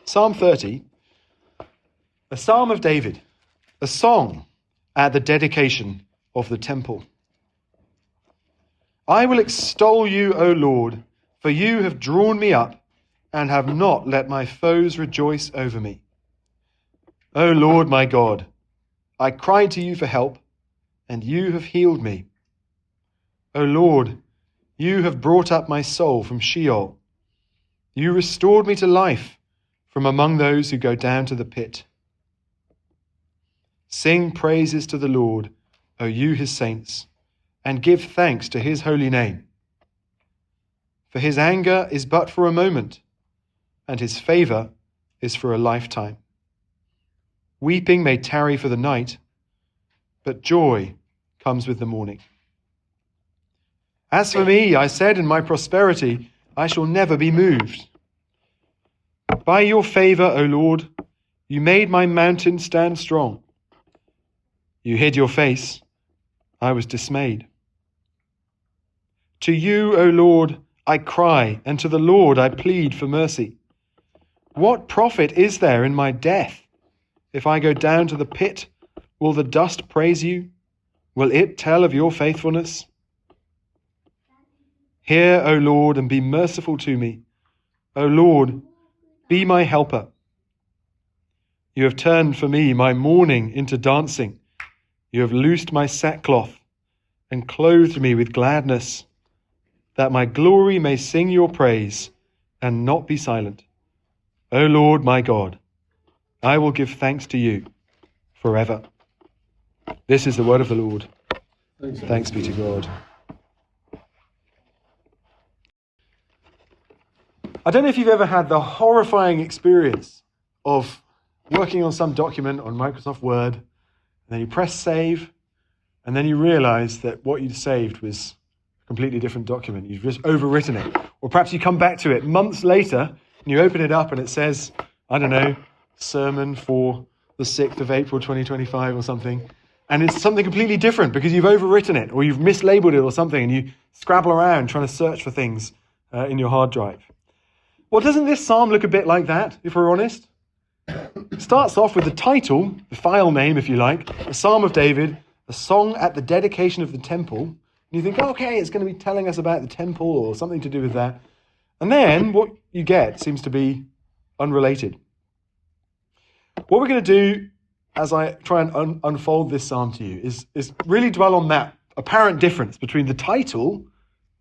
Psalm 30, a psalm of David, a song at the dedication of the temple. I will extol you, O Lord, for you have drawn me up and have not let my foes rejoice over me. O Lord my God, I cried to you for help, and you have healed me. O Lord, you have brought up my soul from Sheol. You restored me to life from among those who go down to the pit. Sing praises to the Lord, O you his saints, and give thanks to his holy name. For his anger is but for a moment, and his favor is for a lifetime. Weeping may tarry for the night, but joy comes with the morning. As for me, I said in my prosperity, I shall never be moved. By your favor, O Lord, you made my mountain stand strong. You hid your face, I was dismayed. To you, O Lord, I cry, and to the Lord I plead for mercy. What profit is there in my death? If I go down to the pit, will the dust praise you? Will it tell of your faithfulness? Hear, O Lord, and be merciful to me. O Lord, be my helper. You have turned for me my mourning into dancing. You have loosed my sackcloth and clothed me with gladness, that my glory may sing your praise and not be silent. O Lord, my God, I will give thanks to you forever. This is the word of the Lord. Thanks be to God. I don't know if you've ever had the horrifying experience of working on some document on Microsoft Word, and then you press save, and then you realize that what you'd saved was a completely different document. You've just overwritten it. Or perhaps you come back to it months later, and you open it up, and it says, I don't know, sermon for the 6th of April 2025 or something, and it's something completely different because you've overwritten it, or you've mislabeled it or something, and you scrabble around trying to search for things in your hard drive. Well, doesn't this psalm look a bit like that, if we're honest? It starts off with the title, the file name, if you like, a Psalm of David, a song at the dedication of the temple. And you think, okay, it's going to be telling us about the temple or something to do with that. And then what you get seems to be unrelated. What we're going to do as I try and unfold this psalm to you is really dwell on that apparent difference between the title,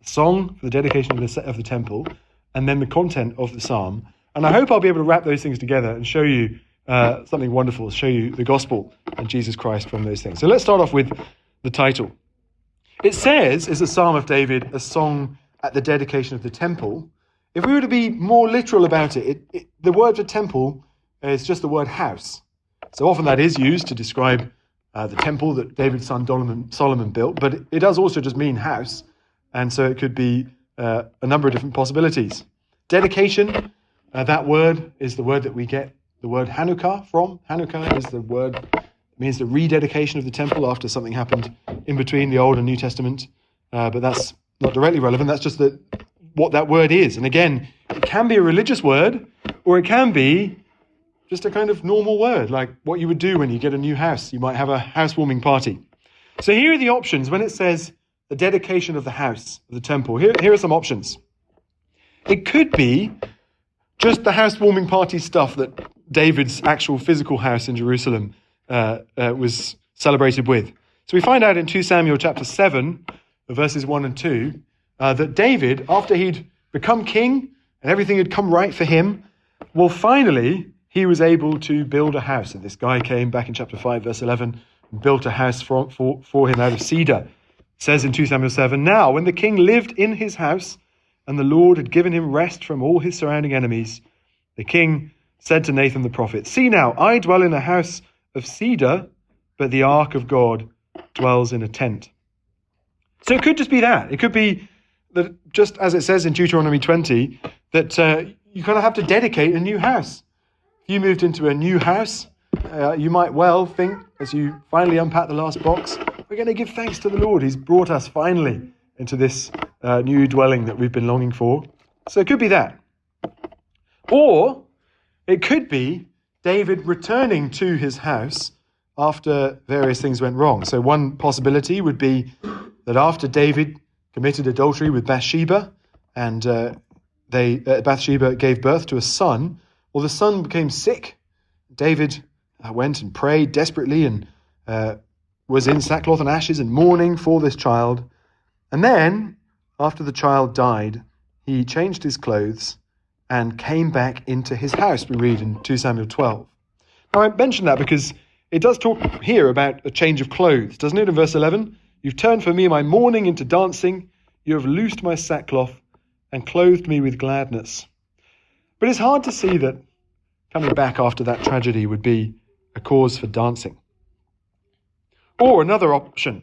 the song for the dedication of the temple, and then the content of the psalm. And I hope I'll be able to wrap those things together and show you something wonderful, show you the gospel and Jesus Christ from those things. So let's start off with the title. It says, it's a psalm of David, a song at the dedication of the temple. If we were to be more literal about it, the word for temple is just the word house. So often that is used to describe the temple that David's son Solomon built, but it does also just mean house. And so it could be a number of different possibilities. Dedication, that word is the word that we get the word Hanukkah from. Hanukkah is the word that means the rededication of the temple after something happened in between the Old and New Testament. But that's not directly relevant. That's just what that word is. And again, it can be a religious word, or it can be just a kind of normal word, like what you would do when you get a new house. You might have a housewarming party. So here are the options when it says the dedication of the house, of the temple. Here are some options. It could be just the housewarming party stuff that David's actual physical house in Jerusalem was celebrated with. So we find out in 2 Samuel chapter 7, verses 1 and 2, that David, after he'd become king and everything had come right for him, well, finally, he was able to build a house. And this guy came back in chapter 5, verse 11, and built a house for him out of cedar. It says in 2 Samuel 7, now when the king lived in his house and the Lord had given him rest from all his surrounding enemies, the king said to Nathan the prophet, see now, I dwell in a house of cedar, but the ark of God dwells in a tent. So it could just be that. It could be that, just as it says in Deuteronomy 20, that you kind of have to dedicate a new house. If you moved into a new house, you might well think, as you finally unpack the last box, we're going to give thanks to the Lord. He's brought us finally into this new dwelling that we've been longing for. So it could be that. Or It could be David returning to his house after various things went wrong. So one possibility would be that after David committed adultery with Bathsheba, and Bathsheba gave birth to a son, well, the son became sick. David went and prayed desperately and was in sackcloth and ashes and mourning for this child. And then, after the child died, he changed his clothes and came back into his house, we read in 2 Samuel 12. Now, I mention that because it does talk here about a change of clothes, doesn't it? In verse 11, "You've turned for me my mourning into dancing. You have loosed my sackcloth and clothed me with gladness." But it's hard to see that coming back after that tragedy would be a cause for dancing. Or another option,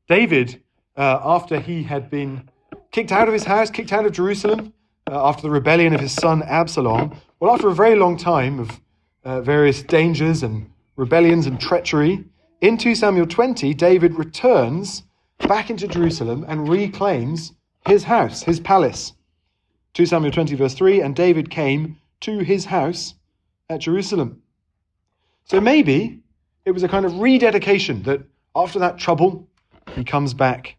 David, after he had been kicked out of his house, kicked out of Jerusalem, after the rebellion of his son Absalom, well, after a very long time of various dangers and rebellions and treachery, in 2 Samuel 20, David returns back into Jerusalem and reclaims his house, his palace. 2 Samuel 20 verse 3, "And David came to his house at Jerusalem." So maybe it was a kind of rededication that after that trouble, he comes back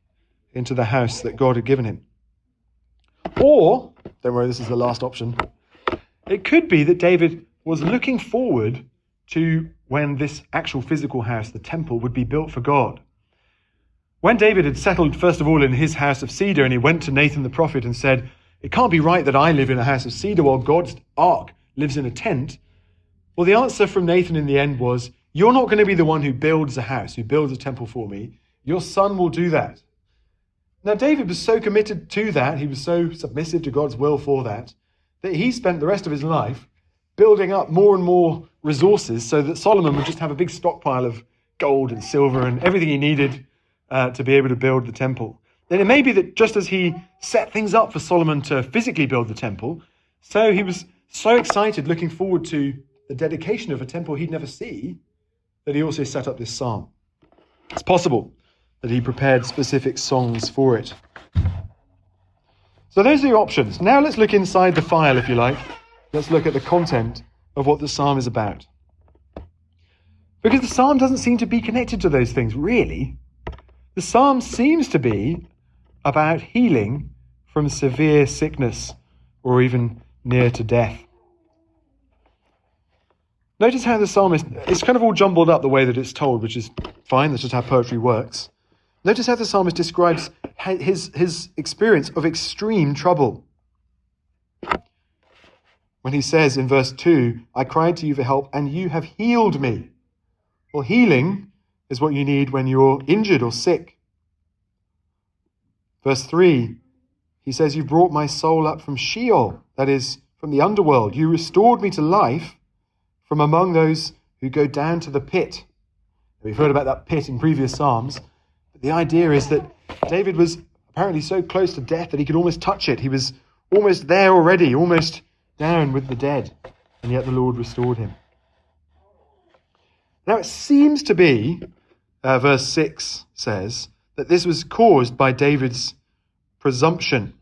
into the house that God had given him. Or, don't worry, this is the last option, it could be that David was looking forward to when this actual physical house, the temple, would be built for God. When David had settled, first of all, in his house of cedar, and he went to Nathan the prophet and said, "It can't be right that I live in a house of cedar while God's ark lives in a tent." Well, the answer from Nathan in the end was, "You're not going to be the one who builds a house, who builds a temple for me. Your son will do that." Now, David was so committed to that, he was so submissive to God's will for that he spent the rest of his life building up more and more resources so that Solomon would just have a big stockpile of gold and silver and everything he needed to be able to build the temple. Then it may be that just as he set things up for Solomon to physically build the temple, so he was so excited, looking forward to the dedication of a temple he'd never see, that he also set up this psalm. It's possible that he prepared specific songs for it. So those are your options. Now let's look inside the file, if you like. Let's look at the content of what the psalm is about. Because the psalm doesn't seem to be connected to those things, really. The psalm seems to be about healing from severe sickness or even near to death. Notice how the psalm it's kind of all jumbled up the way that it's told, which is fine. That's just how poetry works. Notice how the psalmist describes his experience of extreme trouble. When he says in verse 2, "I cried to you for help, and you have healed me." Well, healing is what you need when you're injured or sick. Verse 3, he says, "You brought my soul up from Sheol," that is, from the underworld. "You restored me to life from among those who go down to the pit." We've heard about that pit in previous psalms. But the idea is that David was apparently so close to death that he could almost touch it. He was almost there already, almost down with the dead. And yet the Lord restored him. Now it seems to be, verse 6 says, that this was caused by David's presumption.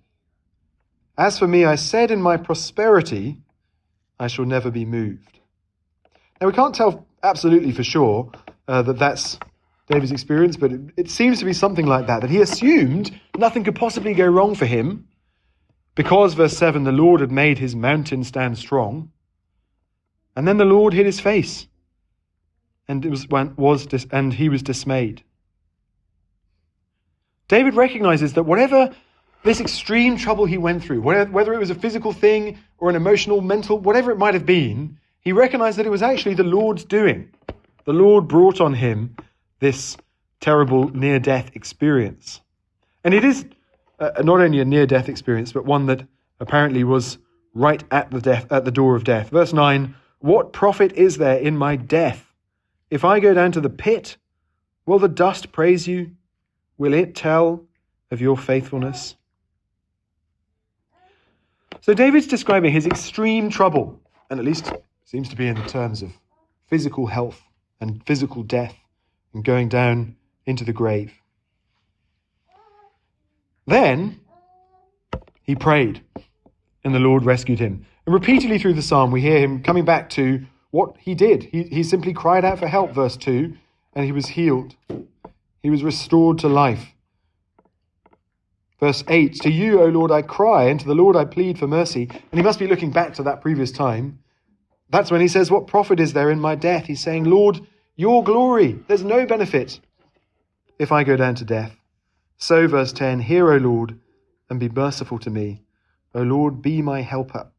"As for me, I said in my prosperity, I shall never be moved." Now we can't tell absolutely for sure that that's David's experience, but it seems to be something like that he assumed nothing could possibly go wrong for him because, verse 7, the Lord had made his mountain stand strong. And then the Lord hid his face, and he was dismayed. David recognizes that whatever this extreme trouble he went through, whether it was a physical thing or an emotional, mental, whatever it might have been, he recognized that it was actually the Lord's doing. The Lord brought on him this terrible near-death experience. And it is not only a near-death experience, but one that apparently was right at the door of death. Verse 9, "What profit is there in my death? If I go down to the pit, will the dust praise you? Will it tell of your faithfulness?" So David's describing his extreme trouble, and at least seems to be in terms of physical health and physical death and going down into the grave. Then he prayed, and the Lord rescued him. And repeatedly through the psalm, we hear him coming back to what he did. He simply cried out for help, verse 2, and he was healed. He was restored to life. Verse 8, to you, O Lord, I cry, and to the Lord I plead for mercy. And he must be looking back to that previous time. That's when he says, what profit is there in my death? He's saying, Lord, your glory, there's no benefit if I go down to death. So, verse 10, hear, O Lord, and be merciful to me. O Lord, be my helper.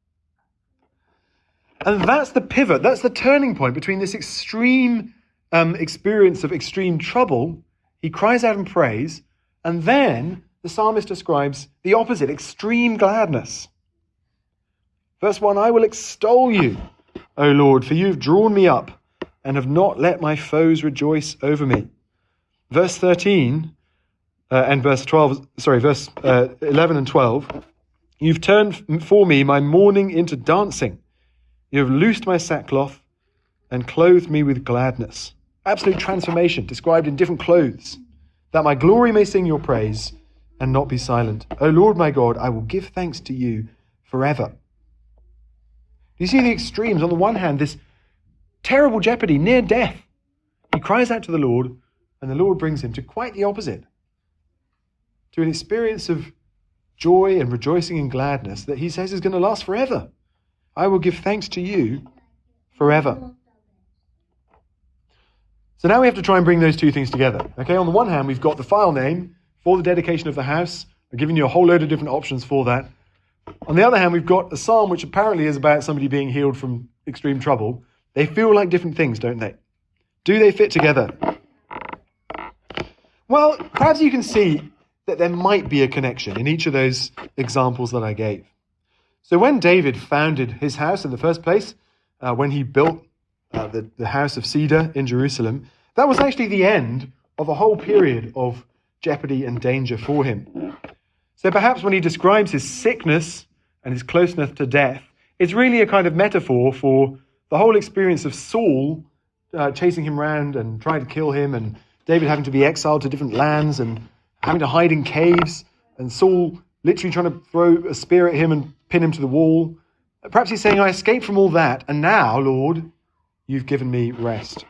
And that's the pivot, that's the turning point between this extreme experience of extreme trouble. He cries out and prays, and then the psalmist describes the opposite, extreme gladness. Verse 1, I will extol you, O Lord, for you have drawn me up and have not let my foes rejoice over me. Verse 13 and verse 11 and 12, you've turned for me my mourning into dancing. You have loosed my sackcloth and clothed me with gladness. Absolute transformation described in different clothes, that my glory may sing your praise and not be silent. O Lord my God, I will give thanks to you forever. You see the extremes. On the one hand, this terrible jeopardy, near death. He cries out to the Lord, and the Lord brings him to quite the opposite. To an experience of joy and rejoicing and gladness that he says is going to last forever. I will give thanks to you forever. So now we have to try and bring those two things together. Okay, on the one hand, we've got the file name for the dedication of the house. I've given you a whole load of different options for that. On the other hand, we've got a psalm which apparently is about somebody being healed from extreme trouble. They feel like different things, don't they? Do they fit together? Well, perhaps you can see that there might be a connection in each of those examples that I gave. So when David founded his house in the first place, when he built the house of cedar in Jerusalem, that was actually the end of a whole period of jeopardy and danger for him. So perhaps when he describes his sickness and his closeness to death, it's really a kind of metaphor for the whole experience of Saul chasing him around and trying to kill him, and David having to be exiled to different lands and having to hide in caves, and Saul literally trying to throw a spear at him and pin him to the wall. Perhaps he's saying, I escaped from all that, and now, Lord, you've given me rest.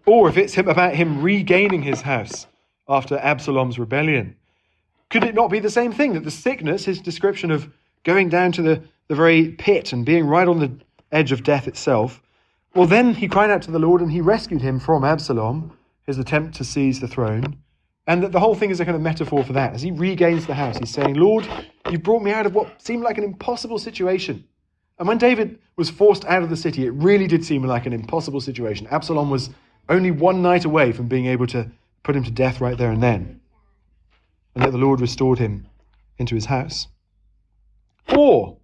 Or if it's about him regaining his house after Absalom's rebellion, could it not be the same thing, that the sickness, his description of going down to the very pit and being right on the edge of death itself, well, then he cried out to the Lord and he rescued him from Absalom, his attempt to seize the throne, and that the whole thing is a kind of metaphor for that. As he regains the house, he's saying, Lord, you've brought me out of what seemed like an impossible situation. And when David was forced out of the city, it really did seem like an impossible situation. Absalom was only one night away from being able to put him to death right there and then. And yet the Lord restored him into his house. Or,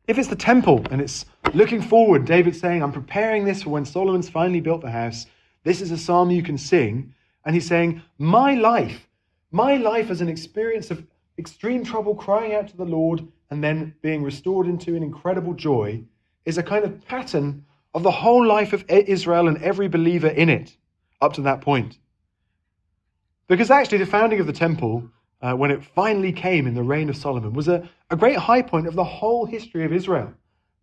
if it's the temple and it's looking forward, David's saying, I'm preparing this for when Solomon's finally built the house. This is a psalm you can sing. And he's saying, my life as an experience of extreme trouble, crying out to the Lord and then being restored into an incredible joy, is a kind of pattern of the whole life of Israel and every believer in it up to that point. Because actually the founding of the temple, when it finally came in the reign of Solomon, was a great high point of the whole history of Israel.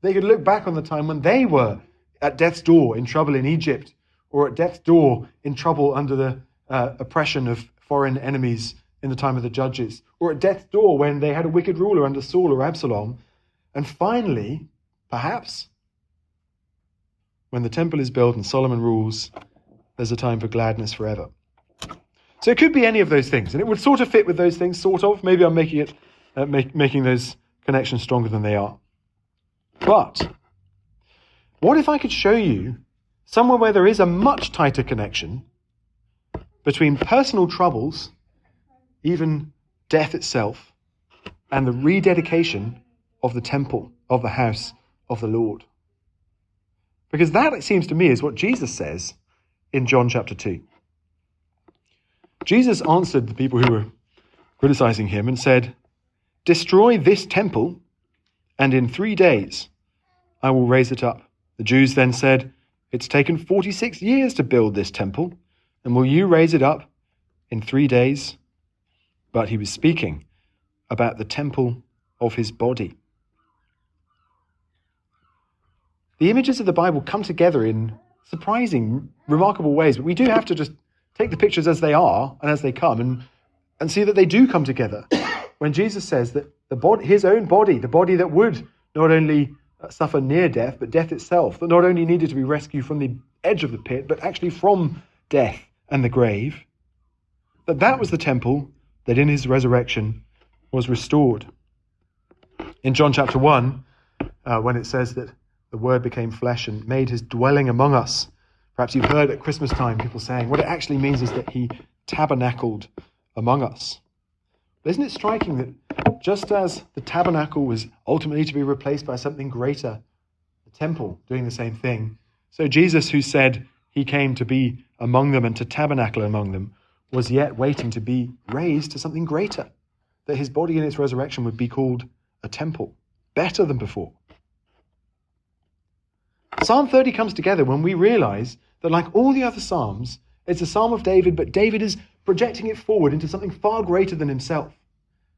They could look back on the time when they were at death's door in trouble in Egypt, or at death's door in trouble under the oppression of foreign enemies in the time of the judges, or at death's door when they had a wicked ruler under Saul or Absalom. And finally, perhaps, when the temple is built and Solomon rules, there's a time for gladness forever. So it could be any of those things, and it would sort of fit with those things, sort of. Maybe I'm making it making those connections stronger than they are. But what if I could show you somewhere where there is a much tighter connection between personal troubles, even death itself, and the rededication of the temple, of the house of the Lord? Because that, it seems to me, is what Jesus says in John chapter 2. Jesus answered the people who were criticizing him and said, destroy this temple, and in 3 days I will raise it up. The Jews then said, it's taken 46 years to build this temple, and will you raise it up in 3 days? But he was speaking about the temple of his body. the images of the Bible come together in surprising, remarkable ways. But we do have to just take the pictures as they are and as they come and see that they do come together. When Jesus says that his own body, the body that would not only suffer near death, but death itself, that not only needed to be rescued from the edge of the pit, but actually from death and the grave, that was the temple that in his resurrection was restored. In John chapter 1, when it says that the Word became flesh and made his dwelling among us, perhaps you've heard at Christmas time people saying what it actually means is that he tabernacled among us. But isn't it striking that just as the tabernacle was ultimately to be replaced by something greater, the temple doing the same thing, so Jesus, who said he came to be among them and to tabernacle among them, was yet waiting to be raised to something greater, that his body in its resurrection would be called a temple, better than before. Psalm 30 comes together when we realize that, like all the other Psalms, it's a Psalm of David, but David is projecting it forward into something far greater than himself.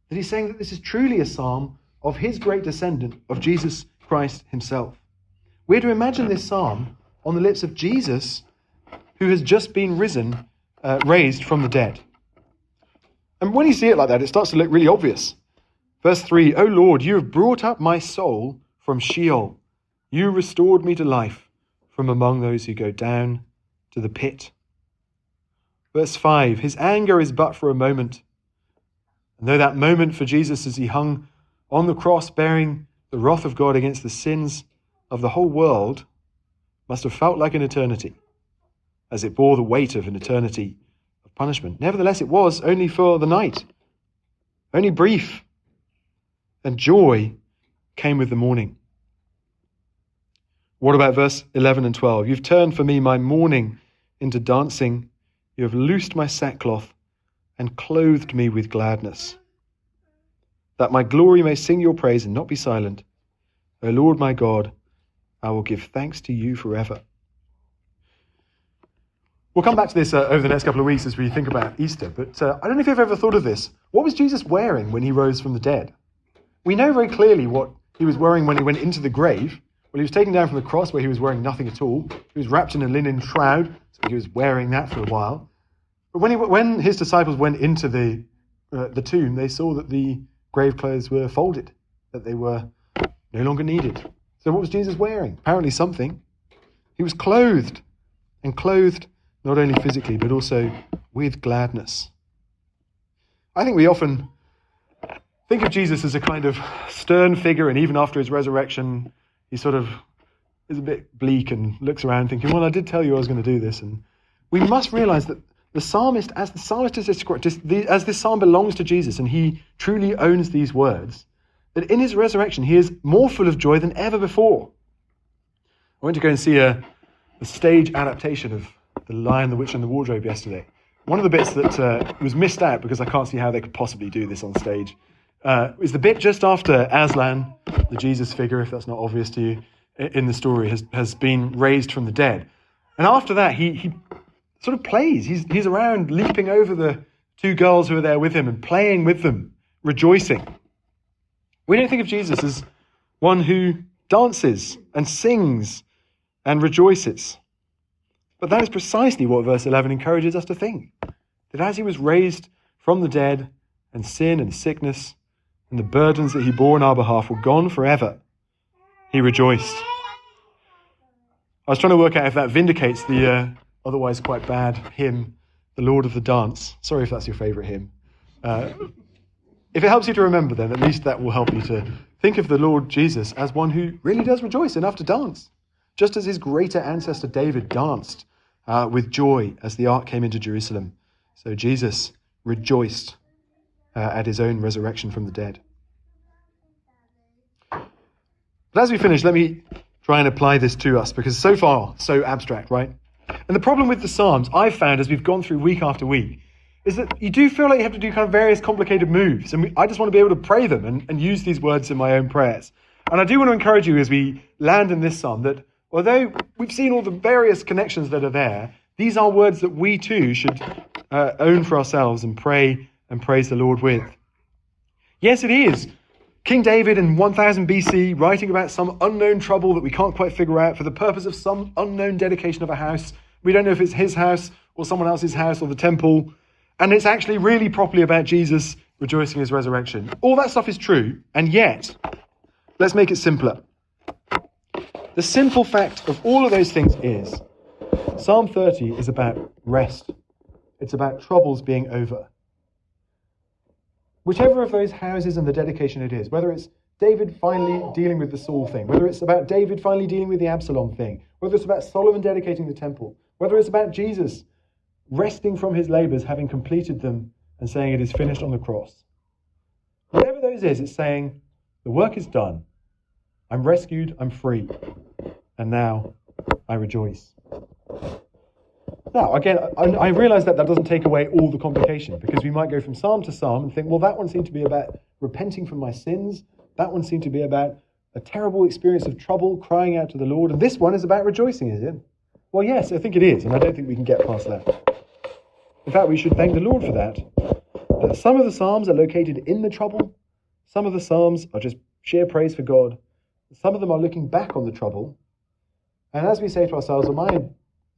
That he's saying that this is truly a Psalm of his great descendant, of Jesus Christ himself. We're to imagine this Psalm on the lips of Jesus, who has just been raised from the dead. And when you see it like that, it starts to look really obvious. Verse 3, O Lord, you have brought up my soul from Sheol. You restored me to life from among those who go down to the pit. Verse 5, his anger is but for a moment. And though that moment for Jesus as he hung on the cross bearing the wrath of God against the sins of the whole world must have felt like an eternity, as it bore the weight of an eternity of punishment. Nevertheless, it was only for the night, only brief, and joy came with the morning. What about verse 11 and 12? You've turned for me my mourning into dancing. You have loosed my sackcloth and clothed me with gladness, that my glory may sing your praise and not be silent. O Lord my God, I will give thanks to you forever. We'll come back to this over the next couple of weeks as we think about Easter, but I don't know if you've ever thought of this. What was Jesus wearing when he rose from the dead? We know very clearly what he was wearing when he went into the grave. Well, he was taken down from the cross where he was wearing nothing at all. He was wrapped in a linen shroud, so he was wearing that for a while. But when his disciples went into the tomb, they saw that the grave clothes were folded, that they were no longer needed. So what was Jesus wearing? Apparently something. He was clothed, and clothed not only physically, but also with gladness. I think we often think of Jesus as a kind of stern figure, and even after his resurrection, he sort of is a bit bleak and looks around thinking, well, I did tell you I was going to do this. And we must realize that the psalmist, as the psalmist is described, as this psalm belongs to Jesus and he truly owns these words, that in his resurrection he is more full of joy than ever before. I went to go and see a stage adaptation of The Lion, the Witch and the Wardrobe yesterday. One of the bits that was missed out, because I can't see how they could possibly do this on stage, is the bit just after Aslan, the Jesus figure, if that's not obvious to you, in the story, has been raised from the dead. And after that, he sort of plays. He's around leaping over the two girls who are there with him and playing with them, rejoicing. We don't think of Jesus as one who dances and sings and rejoices. But that is precisely what verse 11 encourages us to think. That as he was raised from the dead, and sin and sickness and the burdens that he bore on our behalf were gone forever, he rejoiced. I was trying to work out if that vindicates the otherwise quite bad hymn, The Lord of the Dance. Sorry if that's your favourite hymn. If it helps you to remember, then at least that will help you to think of the Lord Jesus as one who really does rejoice enough to dance, just as his greater ancestor David danced with joy as the ark came into Jerusalem. So Jesus rejoiced at his own resurrection from the dead. But as we finish, let me try and apply this to us, because so far, so abstract, right? And the problem with the Psalms, I've found as we've gone through week after week, is that you do feel like you have to do kind of various complicated moves. And I just want to be able to pray them and use these words in my own prayers. And I do want to encourage you as we land in this psalm that although we've seen all the various connections that are there, these are words that we too should own for ourselves and pray and praise the Lord with. Yes, it is King David in 1000 BC, writing about some unknown trouble that we can't quite figure out for the purpose of some unknown dedication of a house. We don't know if it's his house or someone else's house or the temple. And it's actually really properly about Jesus rejoicing in his resurrection. All that stuff is true, and yet, let's make it simpler. The simple fact of all of those things is, Psalm 30 is about rest. It's about troubles being over. Whichever of those houses and the dedication it is, whether it's David finally dealing with the Saul thing, whether it's about David finally dealing with the Absalom thing, whether it's about Solomon dedicating the temple, whether it's about Jesus resting from his labors, having completed them and saying it is finished on the cross. Whatever those is, it's saying the work is done. I'm rescued, I'm free, and now I rejoice. Now, again, I realize that doesn't take away all the complication, because we might go from psalm to psalm and think, well, that one seemed to be about repenting from my sins. That one seemed to be about a terrible experience of trouble, crying out to the Lord. And this one is about rejoicing, is it? Well, yes, I think it is, and I don't think we can get past that. In fact, we should thank the Lord for that. That some of the psalms are located in the trouble. Some of the psalms are just sheer praise for God. Some of them are looking back on the trouble. And as we say to ourselves, am I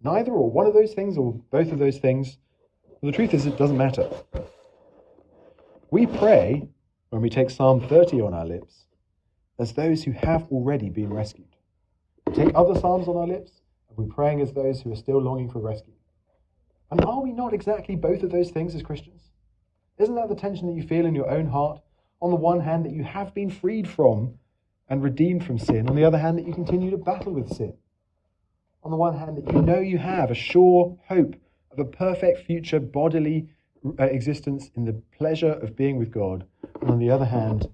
neither or one of those things or both of those things? Well, the truth is it doesn't matter. We pray, when we take Psalm 30 on our lips, as those who have already been rescued. We take other psalms on our lips, and we're praying as those who are still longing for rescue. And are we not exactly both of those things as Christians? Isn't that the tension that you feel in your own heart? On the one hand, that you have been freed from and redeemed from sin. On the other hand, that you continue to battle with sin. On the one hand, that you know you have a sure hope of a perfect future bodily existence in the pleasure of being with God. And on the other hand,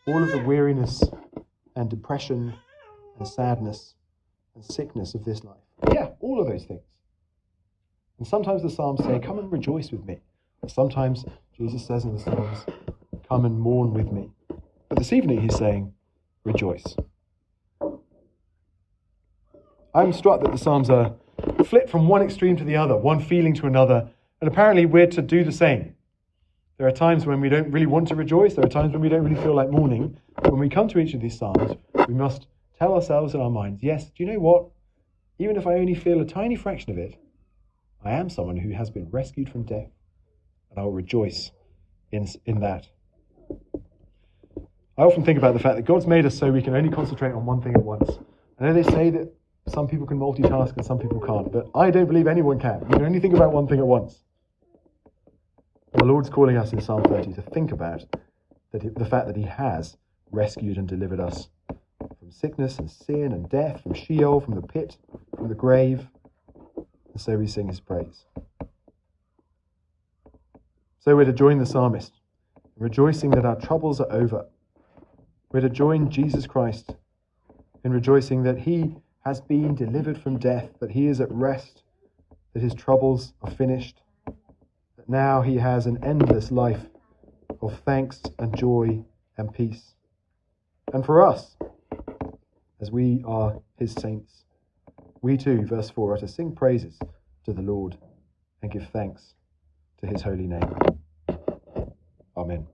all of the weariness and depression and sadness and sickness of this life. Yeah, all of those things. And sometimes the Psalms say, come and rejoice with me. And sometimes Jesus says in the Psalms, come and mourn with me. But this evening he's saying, rejoice. I'm struck that the Psalms are flipped from one extreme to the other, one feeling to another, and apparently we're to do the same. There are times when we don't really want to rejoice, there are times when we don't really feel like mourning. But when we come to each of these Psalms, we must tell ourselves in our minds, yes, do you know what? Even if I only feel a tiny fraction of it, I am someone who has been rescued from death, and I will rejoice in that. I often think about the fact that God's made us so we can only concentrate on one thing at once. I know they say that some people can multitask and some people can't, but I don't believe anyone can. You can only think about one thing at once. The Lord's calling us in Psalm 30 to think about the fact that he has rescued and delivered us from sickness and sin and death, from Sheol, from the pit, from the grave. And so we sing his praise. So we're to join the psalmist, rejoicing that our troubles are over. We're to join Jesus Christ in rejoicing that he has been delivered from death, that he is at rest, that his troubles are finished, that now he has an endless life of thanks and joy and peace. And for us, as we are his saints, we too, verse 4, are to sing praises to the Lord and give thanks to his holy name. Amen.